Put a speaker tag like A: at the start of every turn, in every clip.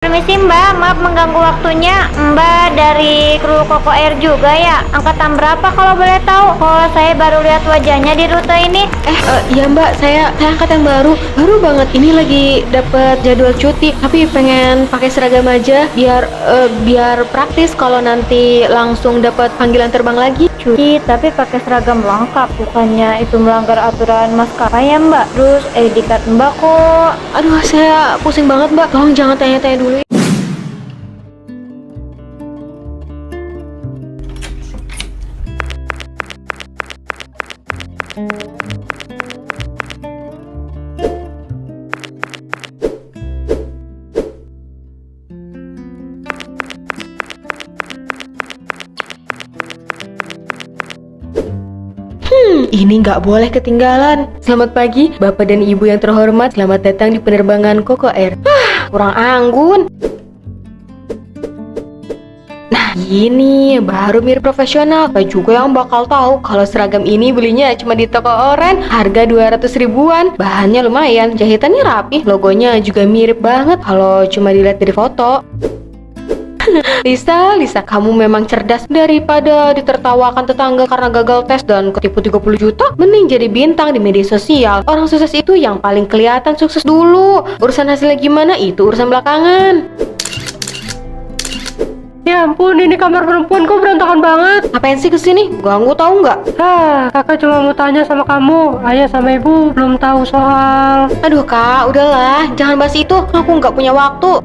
A: Permisi Mbak, maaf mengganggu waktunya. Mbak dari kru Koko Air juga ya? Angkatan berapa kalau boleh tahu? Oh, saya baru lihat wajahnya di rute ini.
B: Iya Mbak, saya angkatan baru banget. Ini lagi dapat jadwal cuti, tapi pengen pakai seragam aja biar praktis kalau nanti langsung dapat panggilan terbang lagi.
A: Cuti tapi pakai seragam lengkap, bukannya itu melanggar aturan maskapai ya Mbak? Terus ID card Mbak kok.
B: Aduh, saya pusing banget Mbak. Tolong jangan tanya-tanya dulu. Ini nggak boleh ketinggalan. Selamat pagi, Bapak dan Ibu yang terhormat. Selamat datang di penerbangan Koko Air. Kurang anggun. Nah, ini baru mirip profesional. Saya juga yang bakal tahu kalau seragam ini belinya cuma di toko oren, harga 200 ribuan. Bahannya lumayan, jahitannya rapi, logonya juga mirip banget kalau cuma dilihat dari foto. Lisa, kamu memang cerdas. Daripada ditertawakan tetangga karena gagal tes dan ketipu 30 juta, mending jadi bintang di media sosial. Orang sukses itu yang paling kelihatan sukses dulu. Urusan hasilnya gimana, itu urusan belakangan.
C: Ya ampun, ini kamar perempuan kok berantakan banget.
B: Ngapain sih kesini? Ganggu tahu nggak?
C: Kakak cuma mau tanya sama kamu. Ayah sama ibu belum tahu soal.
B: Aduh kak, udahlah, jangan bahas itu. Aku nggak punya waktu.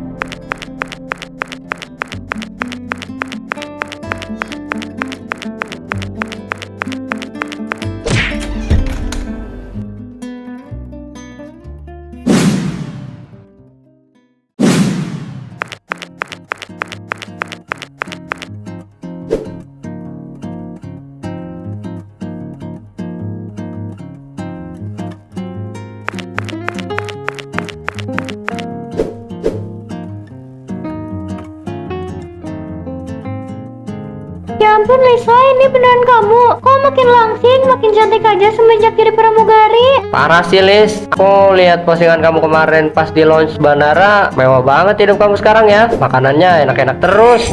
A: Ya ampun Lisa, ini beneran kamu? Kok makin langsing, makin cantik aja semenjak jadi pramugari?
D: Parah sih Lis, aku lihat postingan kamu kemarin pas di launch bandara. Mewah banget hidup kamu sekarang ya. Makanannya enak-enak terus.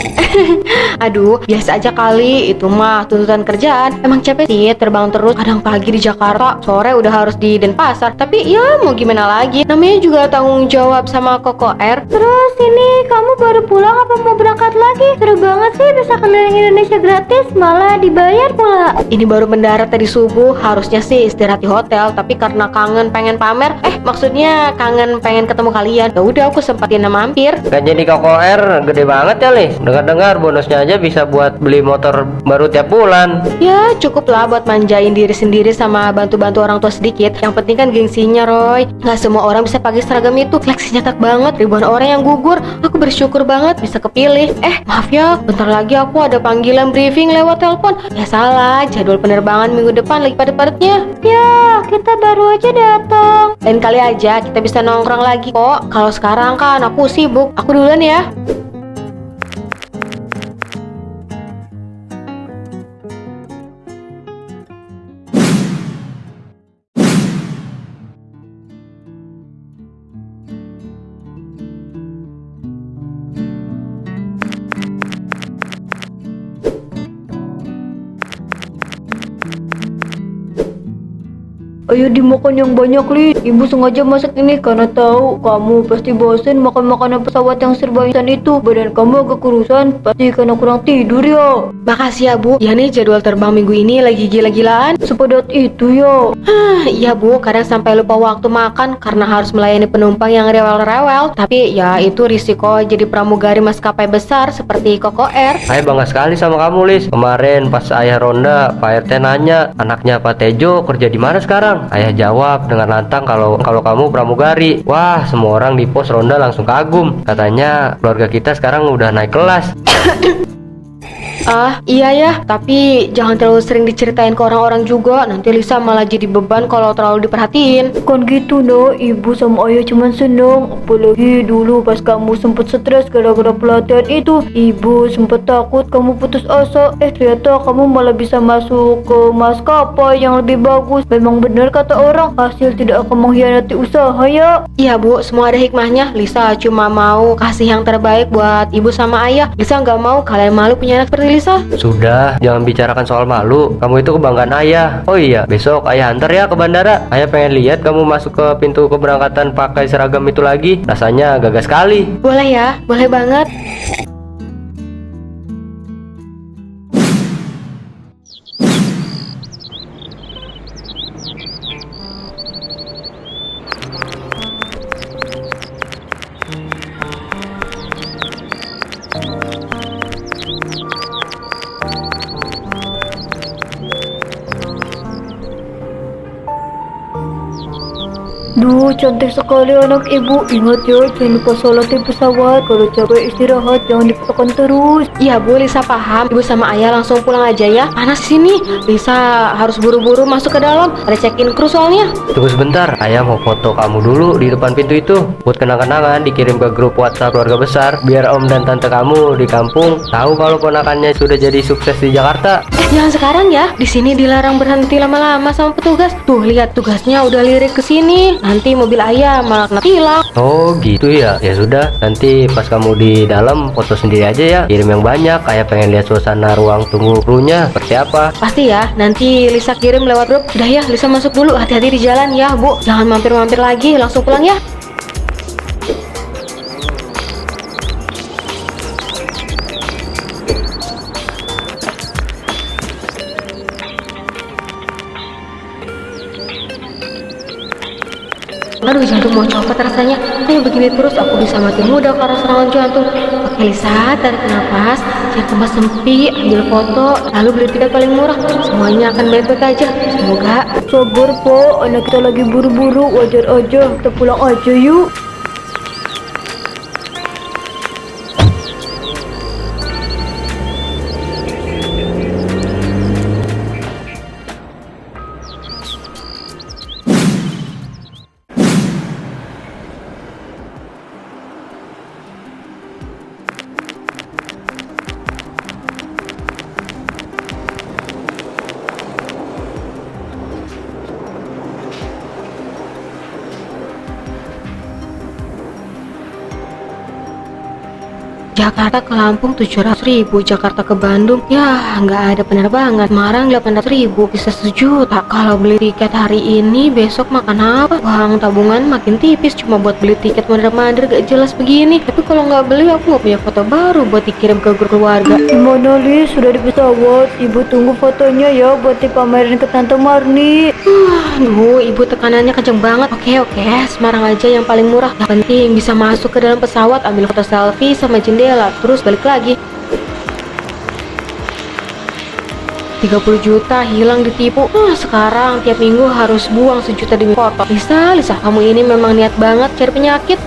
B: Aduh, biasa aja kali. Itu mah tuntutan kerjaan. Emang capek sih terbang terus. Kadang pagi di Jakarta, sore udah harus di Denpasar. Tapi ya mau gimana lagi, namanya juga tanggung jawab sama Koko Air.
A: Terus ini kamu baru pulang apa mau berangkat lagi? Seru banget sih bisa keliling Indonesia gratis, malah dibayar pula.
B: Ini baru mendarat tadi subuh. Harusnya sih istirahat di hotel, tapi karena kangen pengen pamer, maksudnya kangen pengen ketemu kalian. Ya udah aku sempatin mampir.
D: Gaji di Koko Air gede banget ya Lis. Dengar-dengar bonusnya aja bisa buat beli motor baru tiap bulan.
B: Ya cukup lah buat manjain diri sendiri sama bantu-bantu orang tua sedikit. Yang penting kan gengsinya Roy. Nggak semua orang bisa pakai seragam itu. Seleksinya tak banget, ribuan orang yang gugur. Aku bersyukur banget bisa kepilih. Maaf ya, bentar lagi aku ada panggilan briefing lewat telepon. Ya salah, jadwal penerbangan minggu depan lagi padat-padatnya.
A: Ya, kita baru aja datang.
B: Lain kali aja kita bisa nongkrong lagi kok. Kalau sekarang kan aku sibuk. Aku duluan ya.
A: Ayo dimakan yang banyak, Li. Ibu sengaja masak ini karena tahu kamu pasti bosen makan makanan pesawat yang serba instan itu. Badan kamu agak kurusan, pasti karena kurang tidur ya.
B: Makasih ya Bu. Ya nih jadwal terbang minggu ini lagi gila-gilaan.
A: Sepadat itu ya.
B: Iya Bu, kadang sampai lupa waktu makan karena harus melayani penumpang yang rewel-rewel. Tapi ya itu risiko jadi pramugari maskapai besar seperti Koko Air.
D: Saya bangga sekali sama kamu Lis. Kemarin pas ayah ronda, Pak RT nanya anaknya Pak Tejo kerja di mana sekarang. Ayah jawab dengan lantang kalau kamu pramugari. Wah, semua orang di pos ronda langsung kagum. Katanya keluarga kita sekarang udah naik kelas.
B: Ah, iya ya, tapi jangan terlalu sering diceritain ke orang-orang juga. Nanti Lisa malah jadi beban kalau terlalu diperhatiin.
A: Kan gitu no, ibu sama ayah cuman seneng. Apalagi dulu pas kamu sempet stres gara-gara pelatihan itu, ibu sempet takut kamu putus asa. Ternyata kamu malah bisa masuk ke maskapai yang lebih bagus. Memang benar kata orang, hasil tidak akan mengkhianati usaha ya.
B: Iya bu, semua ada hikmahnya. Lisa cuma mau kasih yang terbaik buat ibu sama ayah. Lisa nggak mau kalian malu punya anak seperti Lisa.
D: Sudah, jangan bicarakan soal malu. Kamu itu kebanggaan ayah. Oh iya, besok ayah antar ya ke bandara. Ayah pengen lihat kamu masuk ke pintu keberangkatan pakai seragam itu lagi. Rasanya gagah sekali.
B: Boleh ya, boleh banget.
A: Duh, cantik sekali anak ibu. Ingat ya, jangan lupa sholat di pesawat. Kalau capek istirahat, jangan dipaksakan terus.
B: Iya bu, Lisa paham. Ibu sama ayah langsung pulang aja ya. Panas sini. Lisa harus buru-buru masuk ke dalam. Ada check-in kru soalnya.
D: Tunggu sebentar, ayah mau foto kamu dulu di depan pintu itu. Buat kenang-kenangan dikirim ke grup WhatsApp keluarga besar. Biar om dan tante kamu di kampung tahu kalau ponakannya sudah jadi sukses di Jakarta.
B: Jangan sekarang ya. Di sini dilarang berhenti lama-lama sama petugas. Tuh, lihat tugasnya udah lirik ke sini. Nanti mobil ayah malah kena tilang.
D: Oh gitu ya. Ya sudah, nanti pas kamu di dalam foto sendiri aja ya. Kirim yang banyak. Ayah pengen lihat suasana ruang tunggu krunya seperti apa.
B: Pasti ya. Nanti Lisa kirim lewat grup. Udah ya, Lisa masuk dulu. Hati-hati di jalan ya, Bu. Jangan mampir-mampir lagi. Langsung pulang ya. Aduh, jantung mau copot rasanya. Kayak begini terus aku bisa mati muda karena serangan jantung. Oke Lisa, tarik nafas, cari tempat sempit, ambil foto, lalu beli tiket paling murah. Semuanya akan baik-baik aja. Semoga.
A: Sabar po, anak kita lagi buru-buru. Wajar aja, kita pulang aja yuk.
B: Jakarta ke Lampung 700.000, Jakarta ke Bandung ya nggak ada penerbangan. Semarang 800.000, bisa 1 juta. Kalau beli tiket hari ini, besok makan apa? Uang tabungan makin tipis cuma buat beli tiket mondar-mandir gak jelas begini. Tapi kalau nggak beli aku nggak punya foto baru buat dikirim ke grup keluarga.
A: Gimana Lis, sudah di pesawat? Ibu tunggu fotonya ya buat dipamerin ke Tante Marni.
B: Aduh, ibu tekanannya kenceng banget. Oke, Semarang aja yang paling murah. Yang penting bisa masuk ke dalam pesawat, ambil foto selfie sama jendela, terus balik lagi. 30 juta hilang ditipu. Sekarang tiap minggu harus buang 1 juta demi foto. Lisa, kamu ini memang niat banget cari penyakit.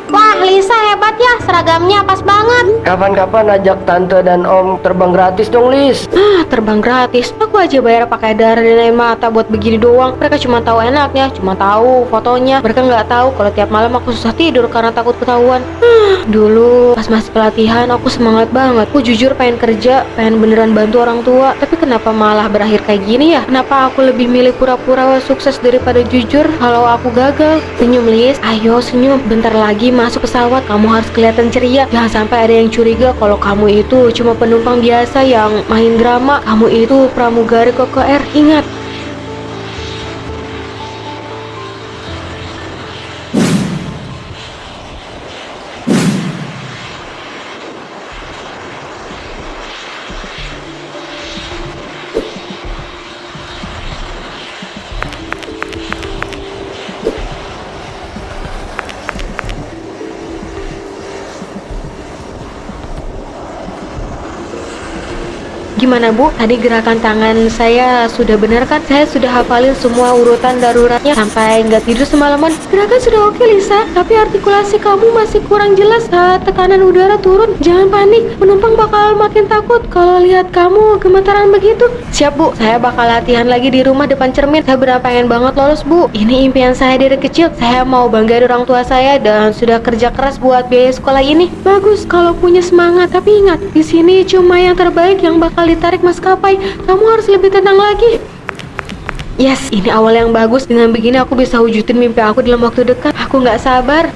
B: Wah, Lisa hebat ya, seragamnya pas banget.
D: Kapan-kapan ajak tante dan om terbang gratis dong, Lis.
B: Terbang gratis. Aku aja bayar pakai darah dan air mata buat begini doang. Mereka cuma tahu enaknya, cuma tahu fotonya. Mereka nggak tahu kalau tiap malam aku susah tidur karena takut ketahuan. Dulu pas masih pelatihan aku semangat banget. Aku jujur pengen kerja, pengen beneran bantu orang tua. Tapi kenapa malah berakhir kayak gini ya? Kenapa aku lebih milih pura-pura sukses daripada jujur kalau aku gagal? Senyum, Lis. Ayo senyum. Bentar lagi masuk pesawat, kamu harus kelihatan ceria. Jangan sampai ada yang curiga kalau kamu itu cuma penumpang biasa yang main drama. Kamu itu pramugari KKR, ingat. Gimana Bu? Tadi gerakan tangan saya sudah benar kan? Saya sudah hafalin semua urutan daruratnya sampai nggak tidur semalaman. Gerakan sudah oke Lisa, tapi artikulasi kamu masih kurang jelas saat tekanan udara turun. Jangan panik, penumpang bakal makin takut kalau lihat kamu gemetaran begitu. Siap Bu, saya bakal latihan lagi di rumah depan cermin. Saya benar pengen banget lolos Bu. Ini impian saya dari kecil. Saya mau banggain orang tua saya dan sudah kerja keras buat biaya sekolah ini. Bagus kalau punya semangat, tapi ingat, di sini cuma yang terbaik yang bakal ditarik maskapai. Kamu harus lebih tenang lagi. Yes, ini awal yang bagus. Dengan begini aku bisa wujudin mimpi aku dalam waktu dekat. Aku nggak sabar.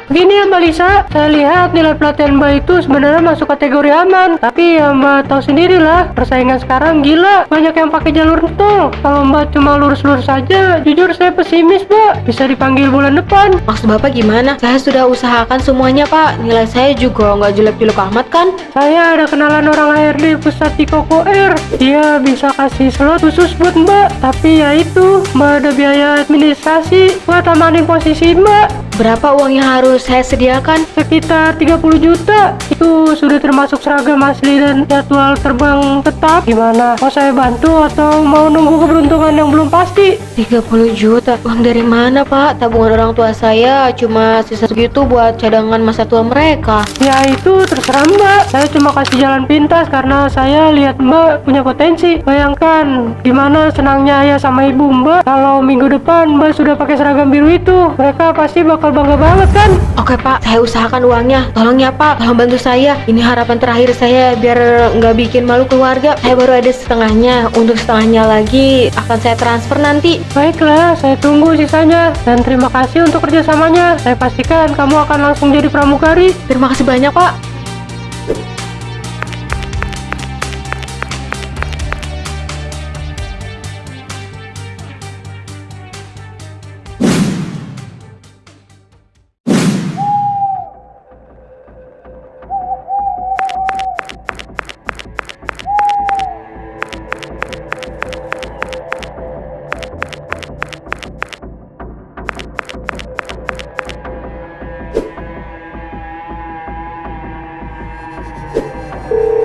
C: Gini ya Mbak Lisa, saya lihat nilai pelatihan Mbak itu sebenarnya masuk kategori aman. Tapi ya Mbak tahu sendirilah, persaingan sekarang gila. Banyak yang pakai jalur tol. Kalau Mbak cuma lurus-lurus saja, jujur saya pesimis Mbak. Bisa dipanggil bulan depan.
B: Maksud Bapak gimana? Saya sudah usahakan semuanya Pak. Nilai saya juga nggak jelek-jelek amat kan?
C: Saya ada kenalan orang HRD pusat di Koko Air. Dia bisa kasih slot khusus buat Mbak. Tapi ya itu, Mbak ada biaya administrasi buat amanin posisi Mbak.
B: Berapa uang yang harus saya sediakan?
C: Sekitar 30 juta. Itu sudah termasuk seragam asli dan jadwal terbang tetap. Gimana? Mau saya bantu atau mau nunggu keberuntungan yang belum pasti?
B: 30 juta? Uang dari mana Pak? Tabungan orang tua saya cuma sisa segitu buat cadangan masa tua mereka.
C: Ya itu terserah Mbak. Saya cuma kasih jalan pintas karena saya lihat Mbak punya potensi. Bayangkan gimana senangnya ayah sama ibu Mbak kalau minggu depan Mbak sudah pakai seragam biru itu. Mereka pasti bakal bangga banget kan?
B: Oke Pak, saya usahakan uangnya. Tolong ya Pak, tolong bantu saya. Ini harapan terakhir saya biar nggak bikin malu keluarga. Saya baru ada setengahnya. Untuk setengahnya lagi akan saya transfer nanti.
C: Baiklah, saya tunggu sisanya. Dan terima kasih untuk kerjasamanya. Saya pastikan kamu akan langsung jadi pramugari.
B: Terima kasih banyak Pak.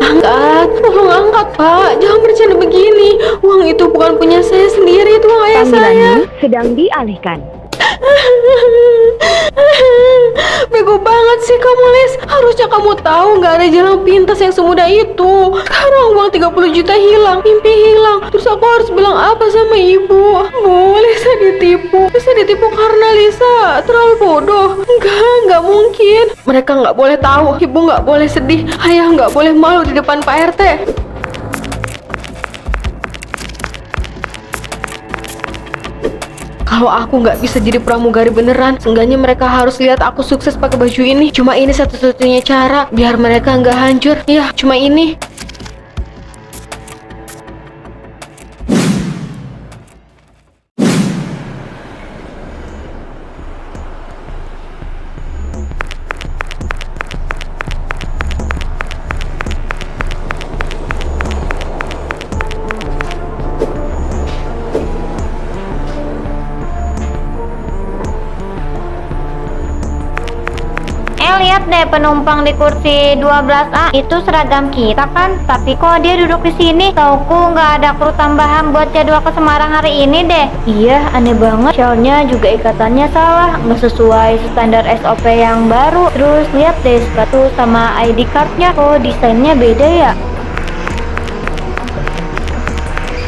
B: Angkat, tolong angkat Pak. Jangan bercanda begini. Uang itu bukan punya saya sendiri, itu uang ayah saya.
E: Panggilanmu sedang dialihkan.
B: Bego banget sih kamu Lis. Harusnya kamu tahu nggak ada jalan pintas yang semudah itu. Sekarang uang 30 juta hilang, mimpi hilang. Terus aku harus bilang apa sama ibu? Bu, Lisa ditipu. Lisa ditipu karena Lisa terlalu bodoh. Nggak mungkin. Mereka nggak boleh tahu. Ibu nggak boleh sedih. Ayah nggak boleh malu di depan Pak RT. Kalau aku nggak bisa jadi pramugari beneran, seenggaknya mereka harus lihat aku sukses pakai baju ini. Cuma ini satu-satunya cara biar mereka nggak hancur. Ya, cuma ini.
E: Lihat deh penumpang di kursi 12A itu seragam kita kan, tapi kok dia duduk di sini? Tauku nggak ada kru tambahan buat jadwal ke Semarang hari ini deh.
A: Iya, aneh banget. Shawlnya juga ikatannya salah, nggak sesuai standar SOP yang baru. Terus lihat deh sepatu sama ID cardnya, kok desainnya beda ya?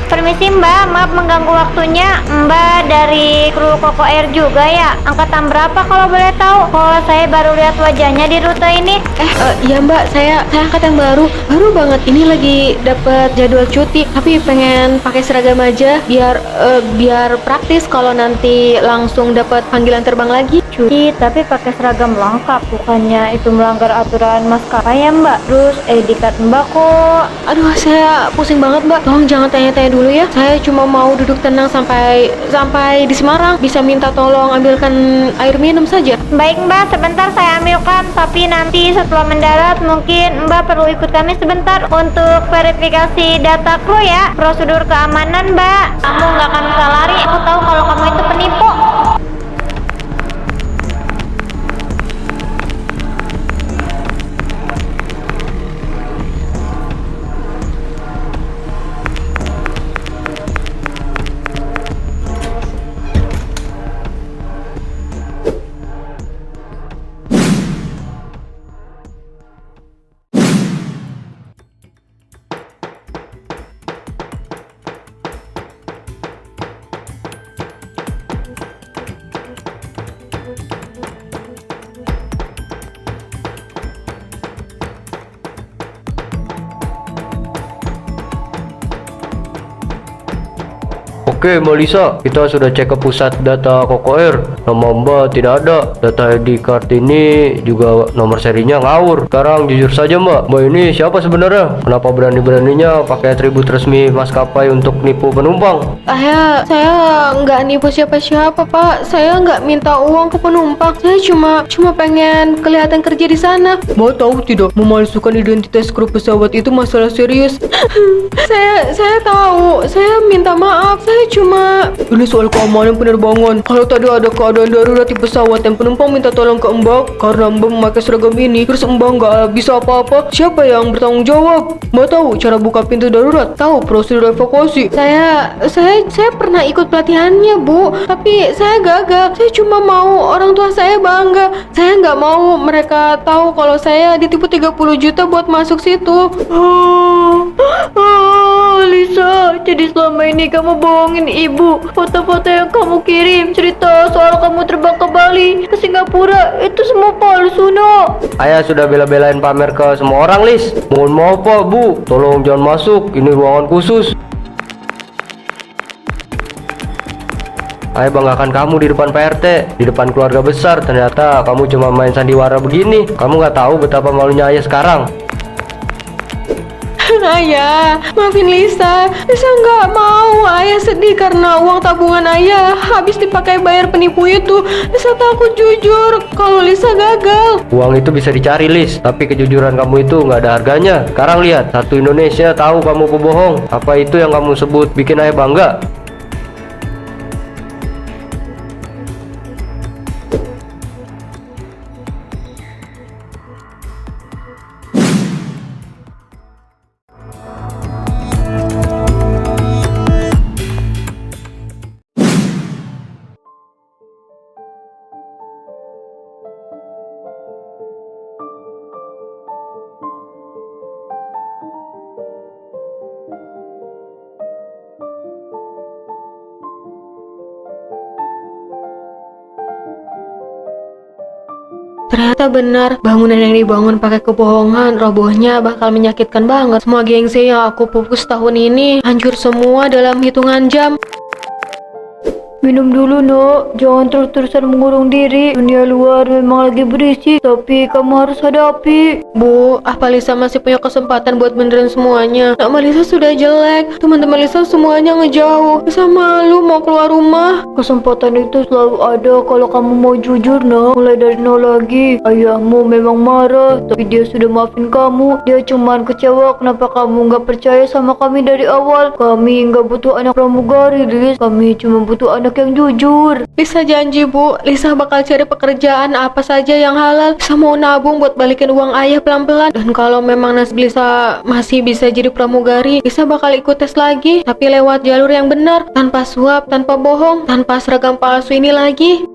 E: Permisi Mbak, maaf mengganggu waktunya. Mbak dari kru Koko Air juga ya? Angkatan berapa kalau boleh tahu? Kalau saya baru lihat wajahnya di rute ini.
B: Iya Mbak, saya angkat yang baru banget. Ini lagi dapat jadwal cuti, tapi pengen pakai seragam aja biar praktis kalau nanti langsung dapat panggilan terbang lagi.
E: cuti tapi pakai seragam lengkap. Bukannya itu melanggar aturan maskapai ya Mbak? Terus ID card Mbak kok.
B: Aduh, saya pusing banget Mbak. Tolong jangan tanya-tanya dulu ya. Saya cuma mau duduk tenang sampai di Semarang. Bisa minta tolong ambilkan air minum saja.
E: Baik Mbak, sebentar saya ambilkan. Tapi nanti setelah mendarat mungkin Mbak perlu ikut kami sebentar untuk verifikasi data kru ya. Prosedur keamanan Mbak. Kamu nggak akan bisa lari. Aku tahu kalau kamu itu penipu.
D: Oke Mbak Lisa, kita sudah cek ke pusat data Koko Air. Nama Mbak tidak ada. Data ID card ini juga nomor serinya ngawur. Sekarang jujur saja Mbak ini siapa sebenarnya? Kenapa berani-beraninya pakai atribut resmi maskapai untuk nipu penumpang?
B: Saya nggak nipu siapa-siapa Pak. Saya nggak minta uang ke penumpang. Saya cuma pengen kelihatan kerja di sana.
C: Mau tahu tidak, memalsukan identitas kru pesawat itu masalah serius.
B: Saya tahu. Saya minta maaf. Saya cuma
C: Ini soal keamanan penerbangan. Kalau tadi ada keadaan darurat di pesawat dan penumpang minta tolong ke Mbak karena Mbak memakai seragam ini, terus Mbak nggak bisa apa-apa, siapa yang bertanggung jawab? Mbak tahu cara buka pintu darurat? Tahu prosedur evakuasi?
B: Saya pernah ikut pelatihannya Bu, tapi saya gagal. Saya cuma mau orang tua saya bangga. Saya nggak mau mereka tahu kalau saya ditipu 30 juta buat masuk situ.
A: Lisa, jadi selama ini kamu bohongin ibu. Foto-foto yang kamu kirim, cerita soal kamu terbang ke Bali, ke Singapura, itu semua palsu, no.
D: Ayah sudah bela-belain pamer ke semua orang, Lis. Mohon maaf Pak, Bu. Tolong jangan masuk, ini ruangan khusus. Ayah banggakan kamu di depan PRT, di depan keluarga besar. Ternyata kamu cuma main sandiwara begini. Kamu nggak tahu betapa malunya ayah sekarang.
B: Ayah, maafin Lisa. Lisa nggak mau. Ayah sedih karena uang tabungan ayah habis dipakai bayar penipu itu. Lisa takut jujur kalau Lisa gagal.
D: Uang itu bisa dicari, Lis. Tapi kejujuran kamu itu nggak ada harganya. Sekarang lihat, satu Indonesia tahu kamu pembohong. Apa itu yang kamu sebut bikin ayah bangga?
B: Ternyata benar, bangunan yang dibangun pakai kebohongan, robohnya bakal menyakitkan banget. Semua gengsi yang aku pupus tahun ini hancur semua dalam hitungan jam.
A: Minum dulu, no. Jangan terus-terusan mengurung diri. Dunia luar memang lagi berisik, tapi kamu harus hadapi.
B: Bu, apa Lisa masih punya kesempatan buat benerin semuanya? Nama Lisa sudah jelek, teman-teman Lisa semuanya ngejauh. Lisa malu mau keluar rumah.
A: Kesempatan itu selalu ada kalau kamu mau jujur, no. Mulai dari nol lagi. Ayahmu memang marah, tapi dia sudah maafin kamu. Dia cuman kecewa kenapa kamu nggak percaya sama kami dari awal. Kami nggak butuh anak pramugari, Liz. Kami cuma butuh anak yang jujur.
B: Lisa janji Bu, Lisa bakal cari pekerjaan apa saja yang halal. Lisa mau nabung buat balikin uang ayah pelan-pelan. Dan kalau memang nasib Lisa masih bisa jadi pramugari, Lisa bakal ikut tes lagi, tapi lewat jalur yang benar, tanpa suap, tanpa bohong, tanpa seragam palsu ini lagi.